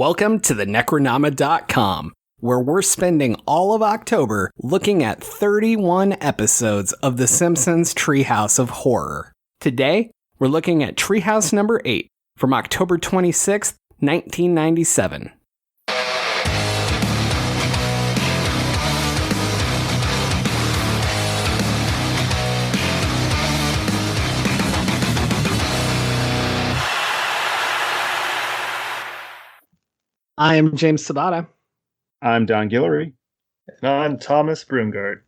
Welcome to the Necronama.com, where we're spending all of October looking at 31 episodes of The Simpsons Treehouse of Horror. Today, we're looking at Treehouse number 8 from October 26th, 1997. I am James Sabata. I'm Don Guillory. And I'm Thomas Brungardt.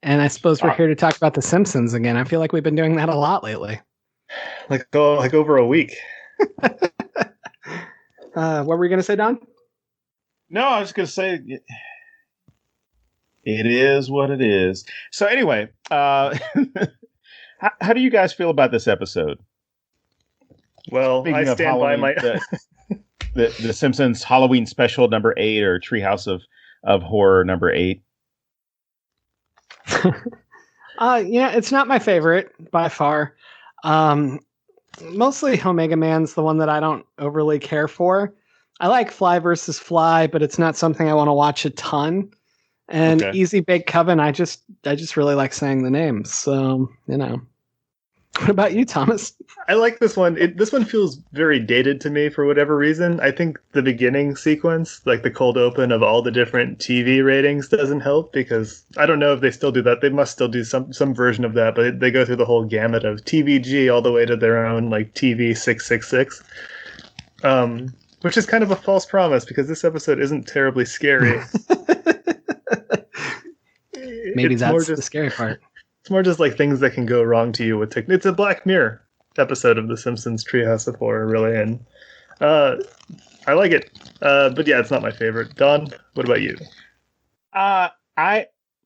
And I suppose we're here to talk about The Simpsons again. I feel like we've been doing that a lot lately. Like over a week. What were you going to say, Don? No, I was going to say it is what it is. So anyway, how do you guys feel about this episode? Well, Speaking I of stand by my... the Simpsons Halloween special number 8 or Treehouse of Horror number 8. Yeah, it's not my favorite by far. Mostly HOMEGA Man's the one that I don't overly care for. I like Fly versus Fly, but it's not something I want to watch a ton. And Okay. Easy Bake Coven, I just really like saying the names. So, you know. What about you, Thomas? I like this one. This one feels very dated to me for whatever reason. I think the beginning sequence, like the cold open of all the different TV ratings, doesn't help because I don't know if they still do that. They must still do some version of that, but they go through the whole gamut of TVG all the way to their own like TV 666, which is kind of a false promise because this episode isn't terribly scary. Maybe It's that's more just- the scary part. It's more just like things that can go wrong to you with It's a Black Mirror episode of The Simpsons Treehouse of Horror, really, and I like it. But yeah, it's not my favorite. Don, what about you? I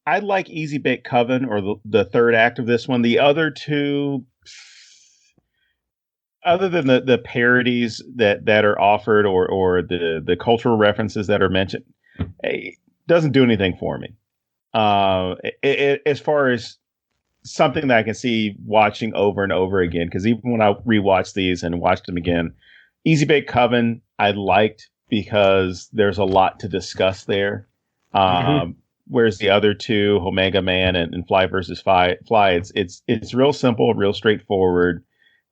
like Easy Bake Coven or the third act of this one. The other two, other than the parodies that are offered or the cultural references that are mentioned, it doesn't do anything for me. As far as something that I can see watching over and over again, because even when I rewatched these and watched them again, Easy Bake Coven I liked because there's a lot to discuss there. Whereas the other two, HOMEGA Man and Fly versus Fly, it's real simple, real straightforward.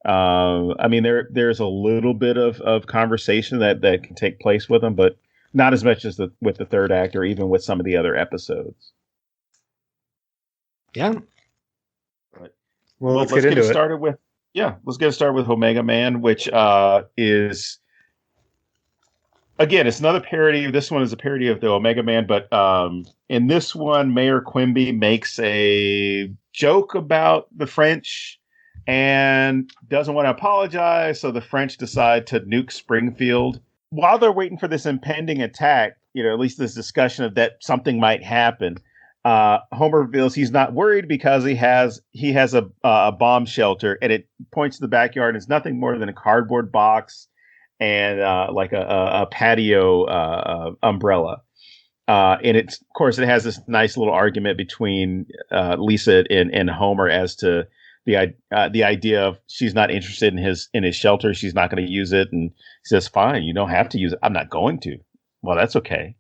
I mean, there's a little bit of conversation that can take place with them, but not as much as with the third act or even with some of the other episodes. Yeah. Well, let's get into it it. started with let's get started with HOMEGA Man, which is again, it's another parody. This one is a parody of the HOMEGA Man, but in this one, Mayor Quimby makes a joke about the French and doesn't want to apologize, so the French decide to nuke Springfield. While they're waiting for this impending attack, at least this discussion of that something might happen, Homer reveals he's not worried because he has a bomb shelter, and it points to the backyard. It's nothing more than a cardboard box and like a patio umbrella. And of course, it has this nice little argument between Lisa and Homer as to the idea of she's not interested in his shelter. She's not going to use it, and he says, "Fine, you don't have to use it. I'm not going to." Well, that's okay.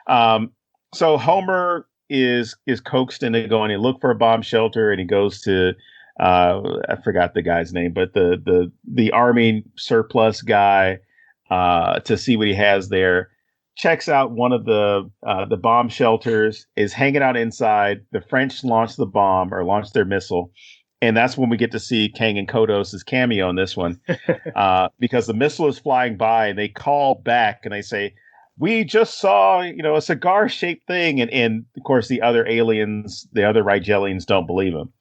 So Homer is coaxed into going to look for a bomb shelter, and he goes to I forgot the guy's name, but the army surplus guy to see what he has there. Checks out one of the bomb shelters, is hanging out inside. The French launch their missile, and that's when we get to see Kang and Kodos' cameo in this one, because the missile is flying by, and they call back and they say, "We just saw, a cigar-shaped thing," and of course the other aliens, the other Rigelians, don't believe him.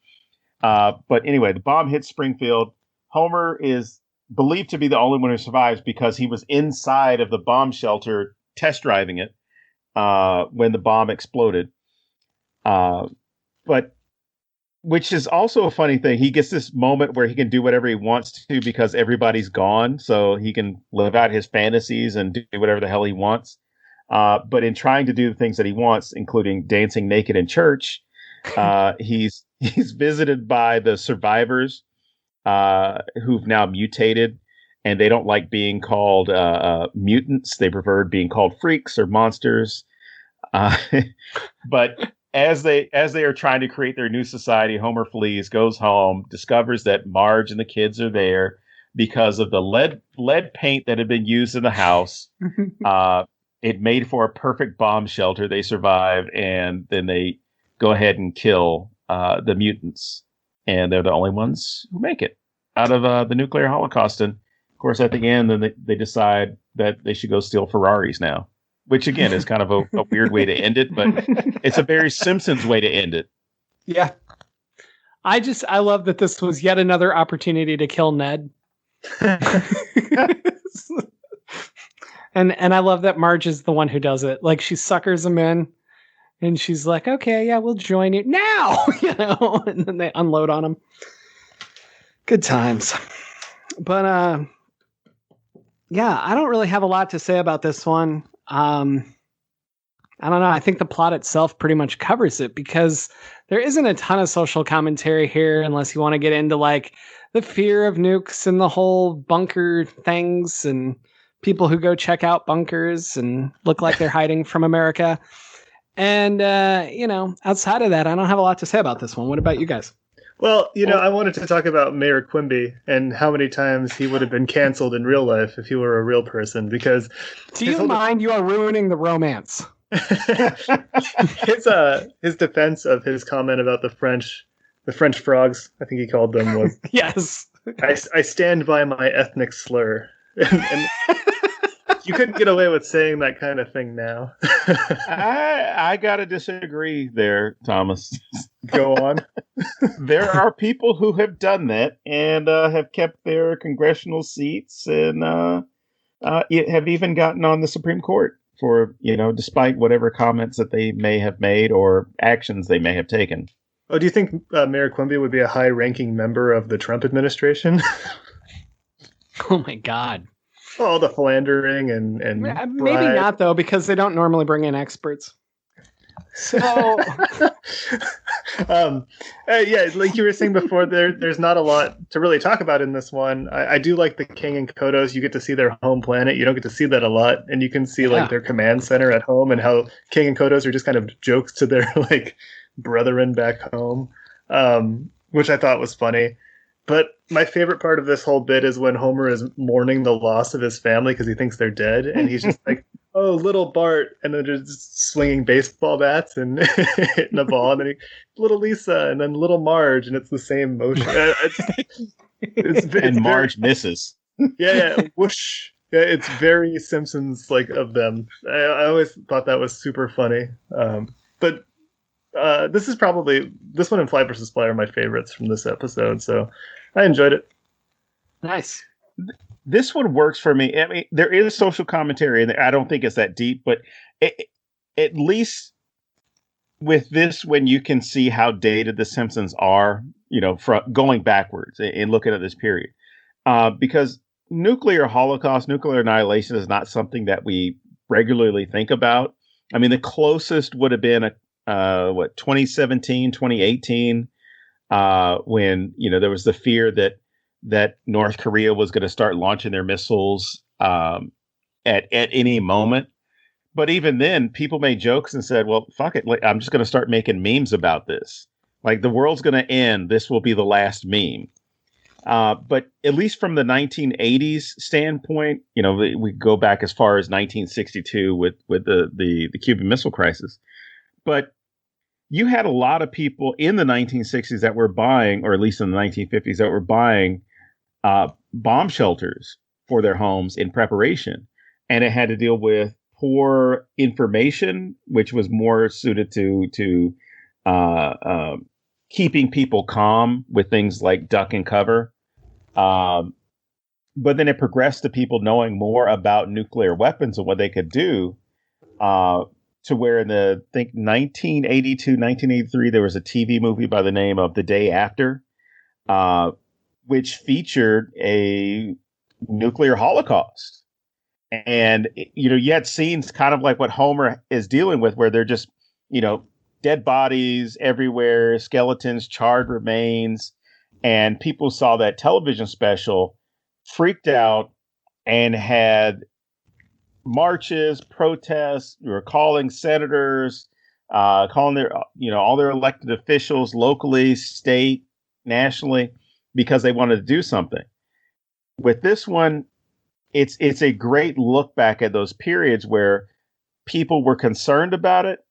But anyway, the bomb hits Springfield. Homer is believed to be the only one who survives because he was inside of the bomb shelter test driving it when the bomb exploded. But which is also a funny thing. He gets this moment where he can do whatever he wants to because everybody's gone, so he can live out his fantasies and do whatever the hell he wants. But in trying to do the things that he wants, including dancing naked in church, he's visited by the survivors who've now mutated and they don't like being called mutants. They preferred being called freaks or monsters. But as they are trying to create their new society, Homer flees, goes home, discovers that Marge and the kids are there because of the lead paint that had been used in the house. It made for a perfect bomb shelter. They survive, and then they go ahead and kill the mutants, and they're the only ones who make it out of the nuclear holocaust. And of course, at the end, then they decide that they should go steal Ferraris now, which again is kind of a weird way to end it, but it's a very Simpsons way to end it. Yeah. I love that this was yet another opportunity to kill Ned. And I love that Marge is the one who does it. Like, she suckers him in, and she's like, okay, yeah, we'll join you now, and then they unload on him. Good times. But, yeah, I don't really have a lot to say about this one. I don't know. I think the plot itself pretty much covers it, because there isn't a ton of social commentary here, unless you want to get into like the fear of nukes and the whole bunker things and people who go check out bunkers and look like they're hiding from America. And, outside of that, I don't have a lot to say about this one. What about you guys? Well, I wanted to talk about Mayor Quimby and how many times he would have been canceled in real life if he were a real person, because... Do you mind? You are ruining the romance. His defense of his comment about the French frogs, I think he called them, was... Yes. I stand by my ethnic slur. and you couldn't get away with saying that kind of thing now. I gotta disagree there, Thomas. Go on. There are people who have done that and have kept their congressional seats and have even gotten on the Supreme Court for, despite whatever comments that they may have made or actions they may have taken. Oh, do you think Mayor Quimby would be a high-ranking member of the Trump administration? Oh my God. All the philandering and maybe not, though, because they don't normally bring in experts. So, yeah, like you were saying before, there's not a lot to really talk about in this one. I do like the King and Kodos. You get to see their home planet. You don't get to see that a lot, and you can see like their command center at home and how King and Kodos are just kind of jokes to their like brethren back home, which I thought was funny. But my favorite part of this whole bit is when Homer is mourning the loss of his family because he thinks they're dead. And he's just like, oh, little Bart. And then just swinging baseball bats and hitting a ball. And then little Lisa and then little Marge. And it's the same motion. And Marge misses. Yeah. Whoosh. Yeah, it's very Simpsons like of them. I always thought that was super funny. But this one and Fly vs. Fly are my favorites from this episode, so I enjoyed it. Nice. This one works for me. I mean, there is social commentary, and I don't think it's that deep, but at least with this, when you can see how dated the Simpsons are, from going backwards and looking at this period, because nuclear holocaust, nuclear annihilation is not something that we regularly think about. I mean, the closest would have been 2017, 2018, when, there was the fear that North Korea was going to start launching their missiles at any moment. But even then, people made jokes and said, well, fuck it. I'm just going to start making memes about this. Like, the world's going to end. This will be the last meme. But at least from the 1980s standpoint, we go back as far as 1962 with the Cuban Missile Crisis. But you had a lot of people in the 1960s that were buying, or at least in the 1950s, that were buying bomb shelters for their homes in preparation. And it had to deal with poor information, which was more suited to keeping people calm with things like duck and cover. But then it progressed to people knowing more about nuclear weapons and what they could do. To where in I think 1982, 1983, there was a TV movie by the name of The Day After, which featured a nuclear holocaust. And, you had scenes kind of like what Homer is dealing with, where they're just, dead bodies everywhere, skeletons, charred remains. And people saw that television special, freaked out, and had marches, protests. We were calling senators, calling their, all their elected officials locally, state, nationally, because they wanted to do something. With this one, it's a great look back at those periods where people were concerned about it,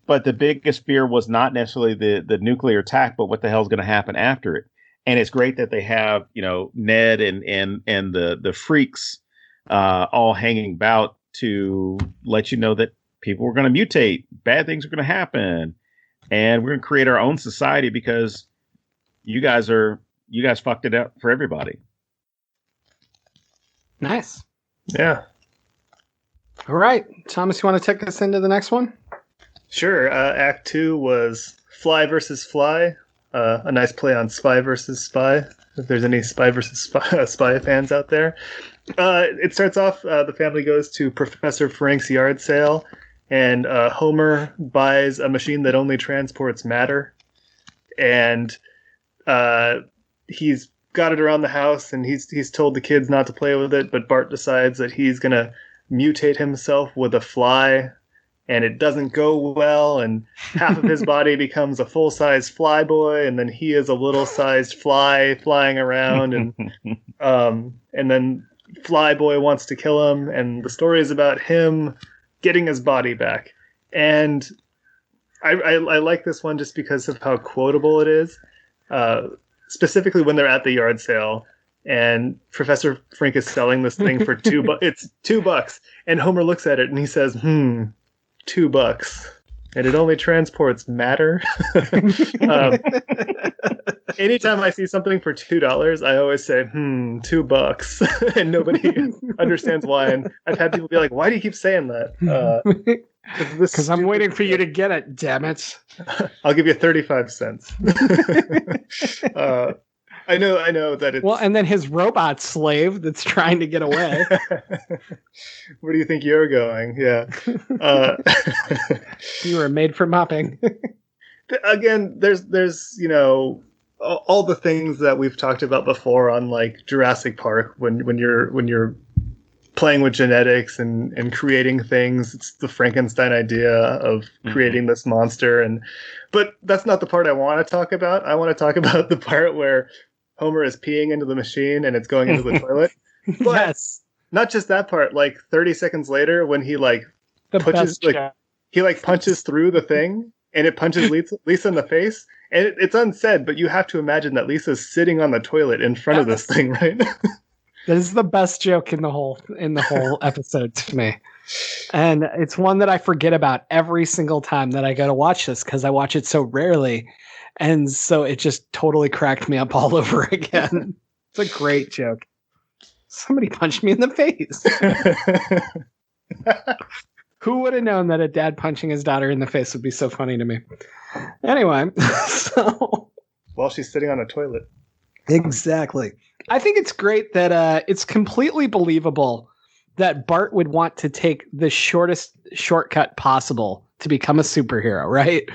but the biggest fear was not necessarily the nuclear attack, but what the hell is going to happen after it. And it's great that they have, Ned and the freaks all hanging about to let you know that people were going to mutate, bad things are going to happen, and we're going to create our own society because you guys fucked it up for everybody. Nice. Yeah. All right, Thomas, you want to take us into the next one? Sure. Act 2 was Fly versus Fly. A nice play on Spy versus Spy, if there's any Spy versus Spy fans out there. It starts off, the family goes to Professor Frank's yard sale, and Homer buys a machine that only transports matter. And he's got it around the house, and he's told the kids not to play with it, but Bart decides that he's going to mutate himself with a fly, and it doesn't go well, and half of his body becomes a full-size fly boy, and then he is a little-sized fly flying around, and then Fly Boy wants to kill him, and the story is about him getting his body back. And I like this one just because of how quotable it is, specifically when they're at the yard sale, and Professor Frink is selling this thing for it's $2, and Homer looks at it and he says, $2, and it only transports matter. Anytime I see something for $2, I always say, $2, and nobody understands why. And I've had people be like, "Why do you keep saying that?" Because I'm waiting for you to get it. Damn it! I'll give you 35 cents. I know that it's... Well, and then his robot slave that's trying to get away. Where do you think you're going? Yeah. You were made for mopping. Again, there's all the things that we've talked about before on like Jurassic Park when you're playing with genetics and creating things. It's the Frankenstein idea of creating this monster, but that's not the part I want to talk about. I want to talk about the part where Homer is peeing into the machine and it's going into the toilet. But yes. Not just that part. Like 30 seconds later, when he punches through the thing and it punches Lisa in the face, and it's unsaid, but you have to imagine that Lisa's sitting on the toilet in front of this thing, right? This is the best joke in the whole episode to me. And it's one that I forget about every single time that I go to watch this because I watch it so rarely. And so it just totally cracked me up all over again. It's a great joke. Somebody punched me in the face. Who would have known that a dad punching his daughter in the face would be so funny to me? Anyway, so... While she's sitting on a toilet. Exactly. I think it's great that it's completely believable that Bart would want to take the shortest shortcut possible to become a superhero, right?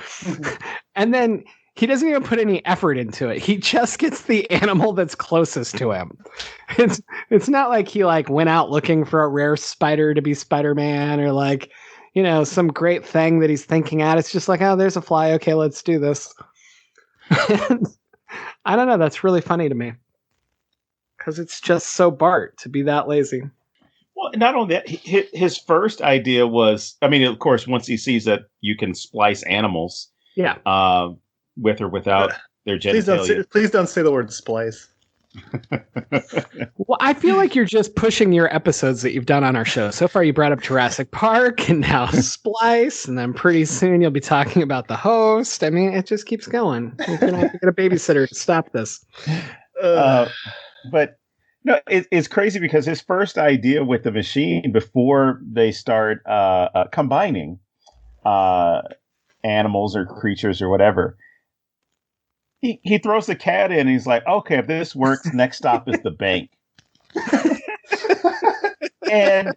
And then he doesn't even put any effort into it. He just gets the animal that's closest to him. It's not like he went out looking for a rare spider to be Spider-Man or some great thing that he's thinking at. It's just like, oh, there's a fly. Okay, let's do this. And I don't know. That's really funny to me because it's just so Bart to be that lazy. Well, not only that, his first idea was, of course, once he sees that you can splice animals, with or without their genitalia. Please don't say the word splice. Well, I feel like you're just pushing your episodes that you've done on our show. So far, you brought up Jurassic Park and now Splice, and then pretty soon you'll be talking about the host. It just keeps going. You're going to have to get a babysitter to stop this. But no, it's crazy because his first idea with the machine before they start combining animals or creatures or whatever, he throws the cat in and he's like, okay, if this works, next stop is the bank. And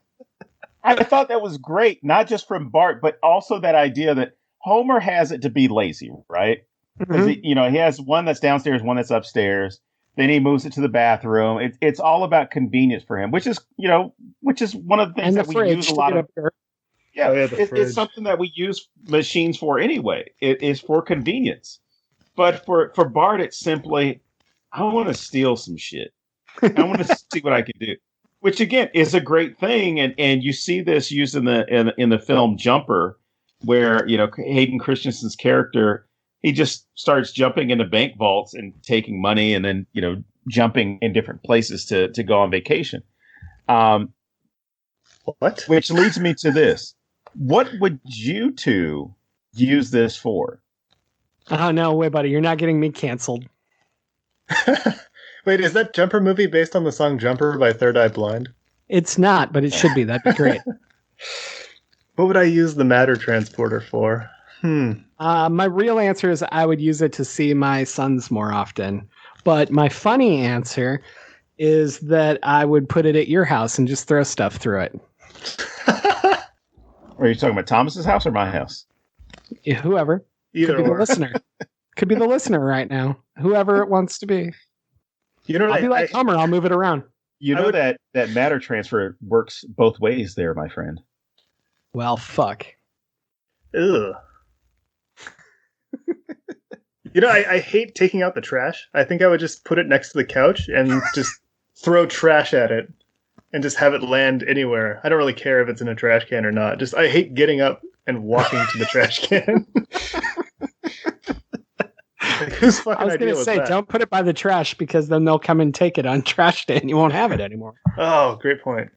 I thought that was great, not just from Bart, but also that idea that Homer has it to be lazy, right? Mm-hmm. He has one that's downstairs, one that's upstairs. Then he moves it to the bathroom. It's all about convenience for him, which is one of the things that we use a lot of. Yeah, it's something that we use machines for anyway. It is for convenience. But for Bart, it's simply, I want to steal some shit. I want to see what I can do. Which again is a great thing, and you see this used in the film Jumper, where Hayden Christensen's character, he just starts jumping into bank vaults and taking money, and then jumping in different places to go on vacation. What? Which leads me to this: what would you two use this for? Oh no, wait, buddy, you're not getting me canceled. Wait, is that Jumper movie based on the song Jumper by Third Eye Blind? It's not, but it should be. That'd be great. What would I use the matter transporter for? My real answer is I would use it to see my sons more often. But my funny answer is that I would put it at your house and just throw stuff through it. Are you talking about Thomas's house or my house? Yeah, whoever. Either Could be or. the listener. Could be the listener right now. Whoever it wants to be. I'll be like Homer. I'll move it around. That matter transfer works both ways there, my friend. Well, fuck. Ugh. I hate taking out the trash. I think I would just put it next to the couch and just throw trash at it and just have it land anywhere. I don't really care if it's in a trash can or not. I hate getting up and walking to the trash can. Whose fucking I was going to say, don't put it by the trash because then they'll come and take it on trash day and you won't have it anymore. Oh, great point.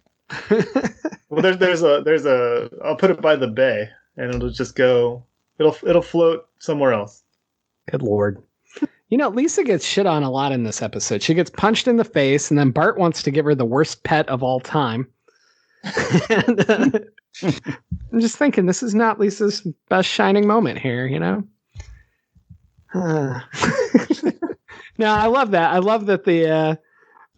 Well, there's a. I'll put it by the bay and it'll just go. It'll float somewhere else. Good Lord. Lisa gets shit on a lot in this episode. She gets punched in the face, and then Bart wants to give her the worst pet of all time. And, I'm just thinking, this is not Lisa's best shining moment here, No, I love that. I love that the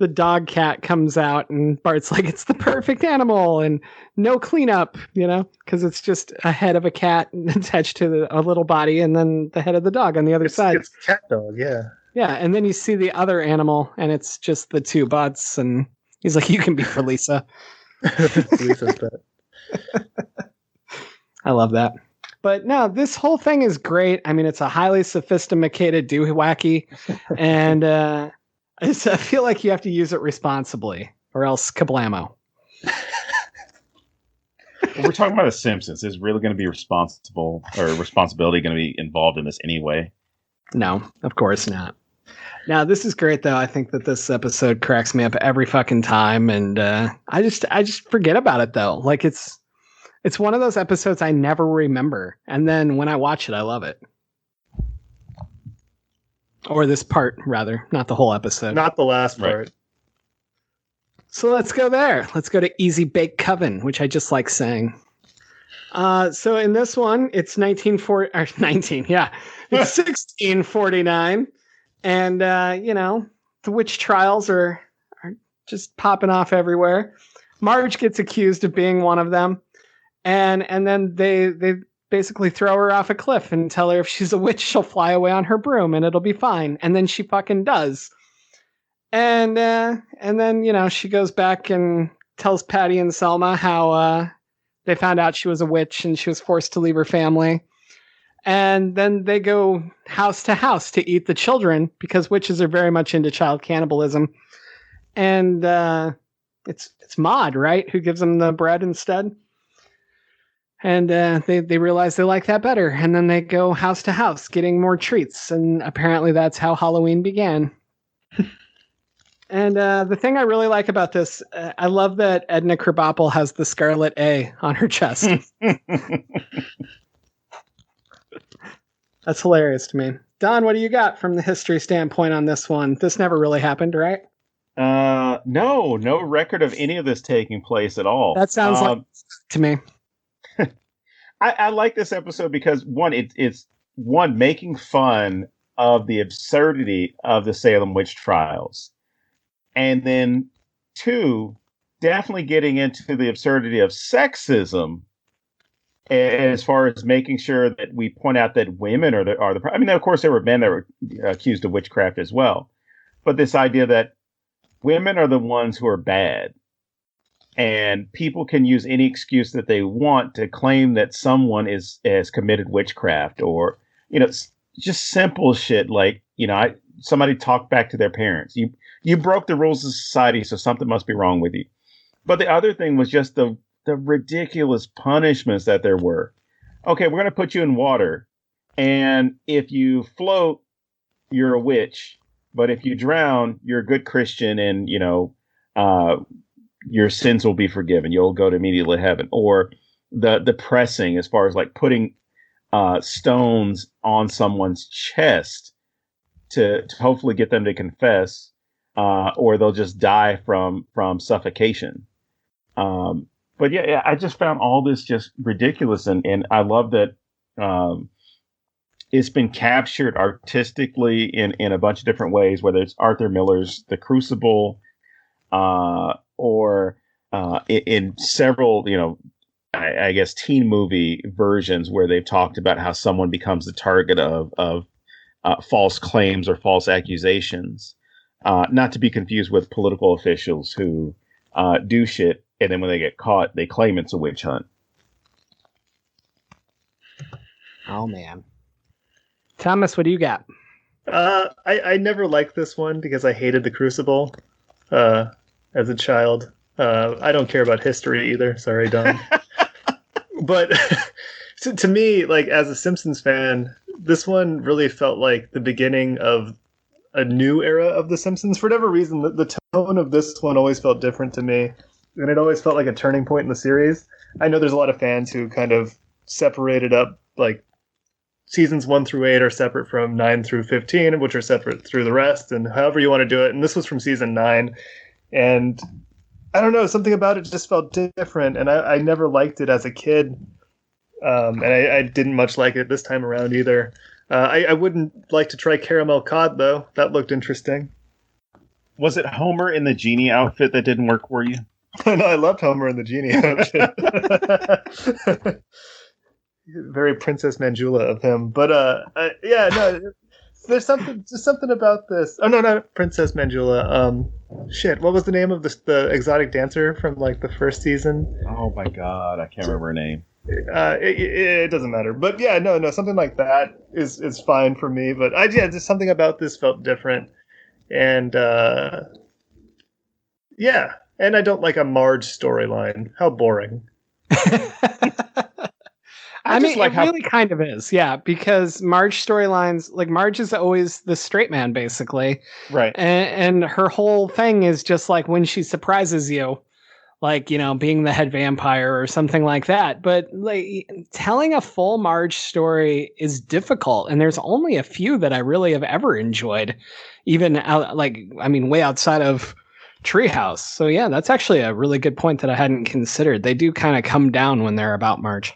dog cat comes out, and Bart's like, it's the perfect animal, and no cleanup, because it's just a head of a cat attached to a little body, and then the head of the dog on the other side. It's cat dog, yeah. Yeah, and then you see the other animal, and it's just the two butts, and he's like, you can be for Lisa. Lisa's pet. I love that. But no, this whole thing is great. I mean, it's a highly sophisticated doohickey, and I feel like you have to use it responsibly, or else kablamo. We're talking about The Simpsons. Is really going to be responsibility going to be involved in this anyway? No, of course not. Now, this is great, though. I think that this episode cracks me up every fucking time, and I just forget about it, though. Like, it's one of those episodes I never remember, and then when I watch it, I love it. Or this part, rather, not the whole episode. Not the last part. Right. So let's go there. Let's go to Easy Bake Coven, which I just like saying. So in this one, it's 1649. And, the witch trials are just popping off everywhere. Marge gets accused of being one of them. And then they basically throw her off a cliff and tell her if she's a witch, she'll fly away on her broom and it'll be fine. And then she fucking does. And then, she goes back and tells Patty and Selma how they found out she was a witch and she was forced to leave her family. And then they go house to house to eat the children because witches are very much into child cannibalism. And it's Maud, right, who gives them the bread instead. And they realize they like that better. And then they go house to house getting more treats. And apparently that's how Halloween began. And the thing I really like about this, I love that Edna Krabappel has the scarlet A on her chest. That's hilarious to me. Don, what do you got from the history standpoint on this one? This never really happened, right? No record of any of this taking place at all. That sounds like to me. I like this episode because it's making fun of the absurdity of the Salem witch trials. And then 2, definitely getting into the absurdity of sexism as far as making sure that we point out that women are the. I mean, of course, there were men that were accused of witchcraft as well. but this idea that women are the ones who are bad, and people can use any excuse that they want to claim that someone has committed witchcraft, or just simple shit like somebody talked back to their parents. You broke the rules of society, so something must be wrong with you. But the other thing was just the ridiculous punishments that there were. Okay, we're going to put you in water, and if you float, you're a witch. But if you drown, you're a good Christian, and your sins will be forgiven. You'll go to immediately heaven. Or the pressing, as far as like putting stones on someone's chest to hopefully get them to confess, or they'll just die from suffocation. But yeah, I just found all this just ridiculous, and I love that it's been captured artistically in a bunch of different ways, whether it's Arthur Miller's The Crucible, or in several, I guess, teen movie versions where they've talked about how someone becomes the target of false claims or false accusations, not to be confused with political officials who do shit, and then when they get caught, they claim it's a witch hunt. Oh, man. Thomas, what do you got? I never liked this one because I hated The Crucible as a child. I don't care about history either. Sorry, Don. But to me, like, as a Simpsons fan, this one really felt like the beginning of a new era of The Simpsons. For whatever reason, the tone of this one always felt different to me. And it always felt like a turning point in the series. I know there's a lot of fans who kind of separated up, like, seasons 1 through 8 are separate from 9 through 15, which are separate through the rest, and however you want to do it. And this was from season 9. And I don't know, something about it just felt different. And I never liked it as a kid. And I didn't much like it this time around either. I wouldn't like to try caramel cod, though. That looked interesting. Was it Homer in the genie outfit that didn't work for you? No, I loved Homer in the genie outfit. Very Princess Manjula of him. But yeah, no, there's something about this. Oh no, not Princess Manjula. Shit, what was the name of the exotic dancer from like the first season? Oh my god, I can't remember her name. It doesn't matter. But yeah, no, something like that is fine for me. But just something about this felt different, and yeah. And I don't like a Marge storyline. How boring. I mean, it really kind of is, yeah, because Marge storylines, like, Marge is always the straight man, basically. Right. And her whole thing is just, like, when she surprises you, like, being the head vampire or something like that. But, like, telling a full Marge story is difficult, and there's only a few that I really have ever enjoyed, even, way outside of Treehouse. So yeah, that's actually a really good point that I hadn't considered. They do kind of come down when they're about Marge.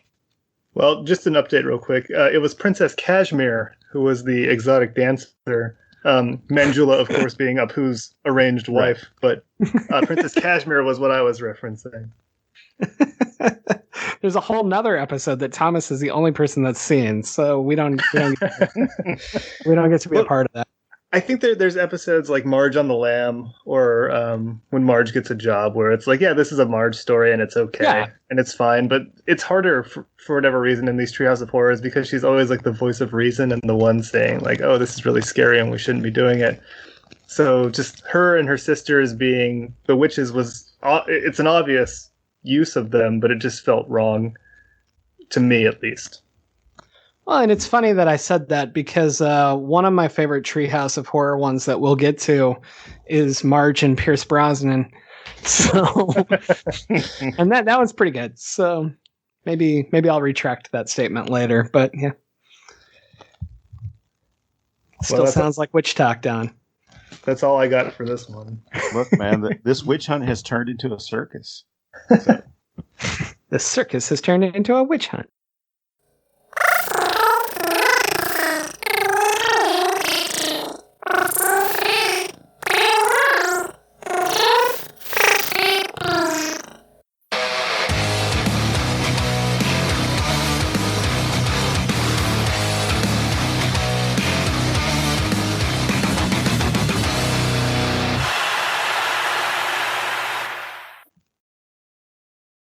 Well, just an update real quick. It was Princess Kashmir who was the exotic dancer. Manjula, of course, being Apu's arranged wife, but Princess Kashmir was what I was referencing. There's a whole nother episode that Thomas is the only person that's seen, so we don't get to be a part of that. I think there's episodes like Marge on the Lam, or when Marge gets a job, where it's like, yeah, this is a Marge story and it's okay and it's fine. But it's harder for whatever reason in these Treehouse of Horrors because she's always like the voice of reason and the one saying like, oh, this is really scary and we shouldn't be doing it. So just her and her sisters being the witches it's an obvious use of them, but it just felt wrong to me, at least. Well, and it's funny that I said that because one of my favorite Treehouse of Horror ones that we'll get to is Marge and Pierce Brosnan. So, and that one's pretty good. So maybe I'll retract that statement later. But yeah, still sounds like witch talk, Don. That's all I got for this one. Look, man, this witch hunt has turned into a circus. So. The circus has turned into a witch hunt.